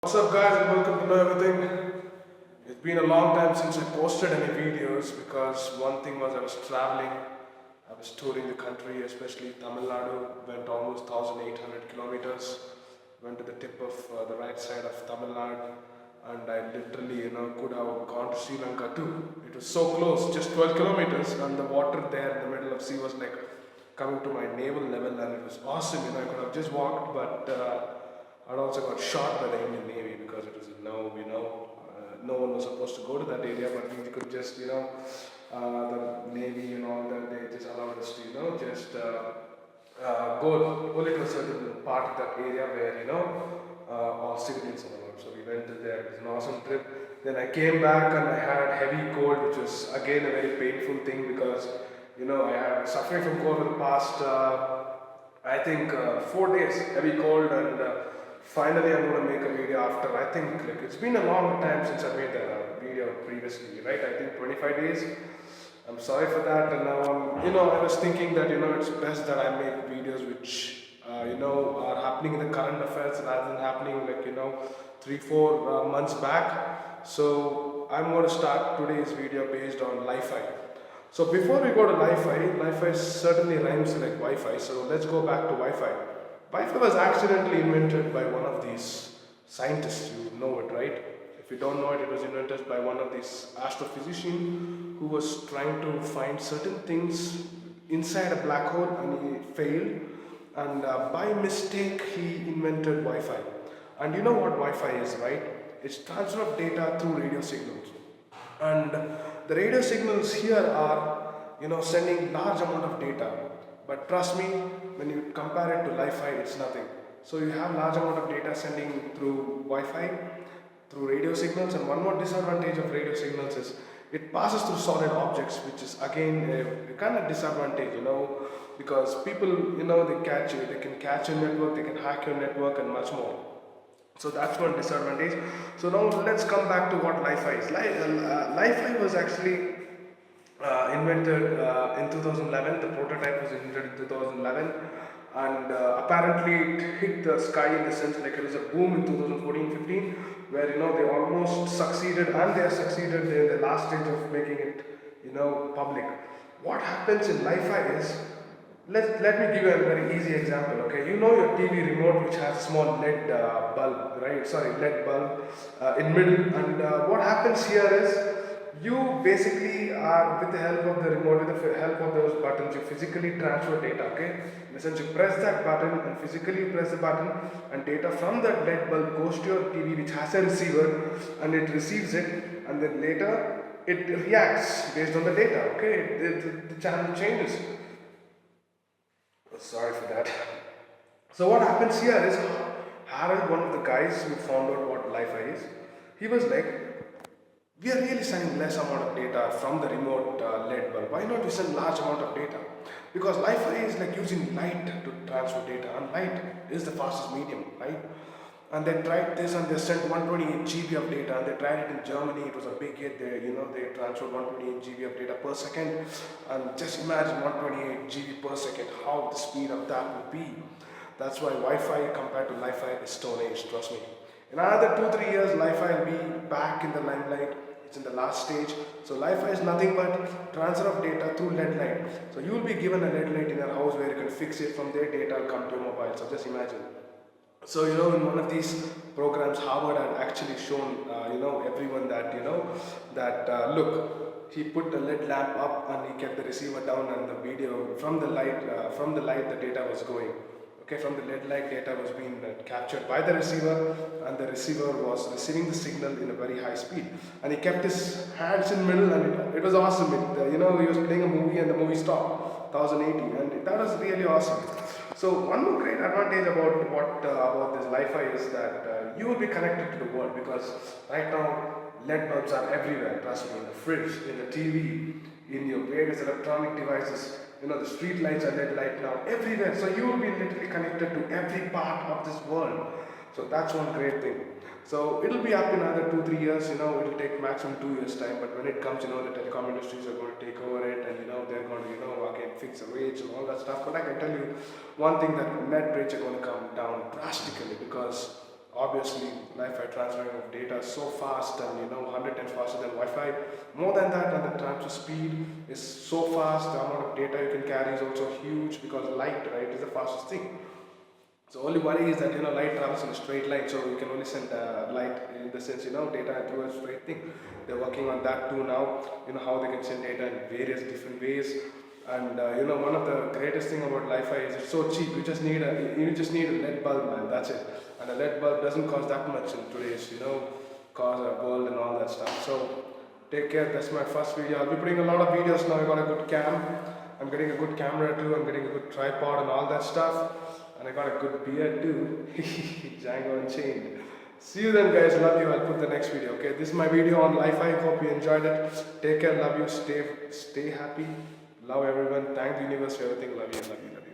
What's up guys and welcome to Know Everything. It's been a long time since I posted any videos because one thing was I was traveling, I was touring the country, especially Tamil Nadu, went almost 1800 kilometers, went to the tip of the right side of Tamil Nadu, and I literally could have gone to Sri Lanka too. It was so close, just 12 kilometers, and the water there in the middle of sea was like coming to my navel level, and it was awesome. I could have just walked, but I'd also got shot by the Indian Navy because it was a no one was supposed to go to that area, but we could just, the Navy and all that, they just allowed us to, just go only to a certain part of that area where, all civilians are allowed. So we went to there, it was an awesome trip. Then I came back and I had heavy cold, which was again a very painful thing because, I had suffering from cold for the past, I think 4 days, heavy cold, and finally I'm going to make a video after, I think, like, it's been a long time since I made a video previously, right? I think 25 days. I'm sorry for that, and now I was thinking that, it's best that I make videos which, are happening in the current affairs rather than happening like, 3-4 months back. So I'm going to start today's video based on lifi. So before we go to lifi certainly rhymes like Wi-Fi, so let's go back to Wi-Fi. Wi-Fi was accidentally invented by one of these scientists, you know it, right? If you don't know it, it was invented by one of these astrophysicians who was trying to find certain things inside a black hole, and he failed, and by mistake he invented Wi-Fi. And you know what Wi-Fi is, right? It's transfer of data through radio signals. And the radio signals here are, sending large amount of data. But trust me, when you compare it to lifi, it's nothing. So you have large amount of data sending through Wi-Fi, through radio signals, and one more disadvantage of radio signals is it passes through solid objects, which is again a kind of disadvantage, because people, they can catch your network, they can hack your network, and much more. So that's one disadvantage. So now let's come back to what lifi is. Lifi was actually invented in 2011. The prototype was invented in 2011, and apparently it hit the sky in the sense like it was a boom in 2014-15, where they almost succeeded, and they succeeded in the last stage of making it public. What happens in lifi is, let me give you a very easy example. Okay, your TV remote which has a small LED bulb, right? Sorry, LED bulb in middle, and what happens here is you basically are, with the help of the remote, with the help of those buttons, you physically transfer data. Okay, in the sense you press that button and physically press the button, and data from that LED bulb goes to your TV, which has a receiver, and it receives it, and then later it reacts based on the data. Okay, the channel changes. Sorry for that. So what happens here is, Harold, one of the guys who found out what lifi is, he was like, we are really sending less amount of data from the remote LED bulb. Why not we send large amount of data? Because lifi is like using light to transfer data, and light is the fastest medium, right? And they tried this, and they sent 128 GB of data, and they tried it in Germany. It was a big hit. They transferred 128 GB of data per second, and just imagine 128 GB per second, how the speed of that would be. That's why Wi-Fi compared to lifi is stone age, trust me. In another 2-3 years, lifi will be back in the limelight. It's in the last stage. So lifi is nothing but transfer of data through LED light. So you will be given a LED light in your house where you can fix it. From there, data will come to your mobile. So just imagine. So in one of these programs, Harvard had actually shown everyone that look, he put the LED lamp up and he kept the receiver down, and the video from the light the data was going. Okay, from the LED light data was being captured by the receiver, and the receiver was receiving the signal in a very high speed. And he kept his hands in the middle, and it was awesome. He was playing a movie, and the movie stopped 1080, and that was really awesome. So one more great advantage about this lifi is that you will be connected to the world, because right now LED bulbs are everywhere. Trust me, in the fridge, in the TV, in your various electronic devices. The street lights are LED light now everywhere. So you will be literally connected to every part of this world. So that's one great thing. So it'll be up in another 2-3 years. It'll take maximum 2 years time. But when it comes, the telecom industries are going to take over it, and they're going to again fix the rates and all that stuff. But I can tell you one thing, that net rates are going to come down drastically, because obviously Wi-Fi transferring of data is so fast, and 100 times faster than Wi-Fi. More than that, and the transfer speed is so fast. The amount of data you can carry is also huge, because light, right, is the fastest thing. So only worry is that light travels in a straight line, so you can only send light in the sense data through a straight thing. They're working on that too now. How they can send data in various different ways. And one of the greatest thing about Li-Fi is it's so cheap. You just need a LED bulb, man. That's it. And a LED bulb doesn't cost that much in today's world and all that stuff. So take care. That's my first video. I'll be putting a lot of videos now. I got a good cam. I'm getting a good camera too. I'm getting a good tripod and all that stuff. And I got a good beard too. Django Unchained. See you then, guys. Love you. I'll put the next video. Okay, this is my video on Li-Fi. Hope you enjoyed it. Take care. Love you. Stay happy. Love everyone. Thank the universe for everything. Love you. Love you. Love you.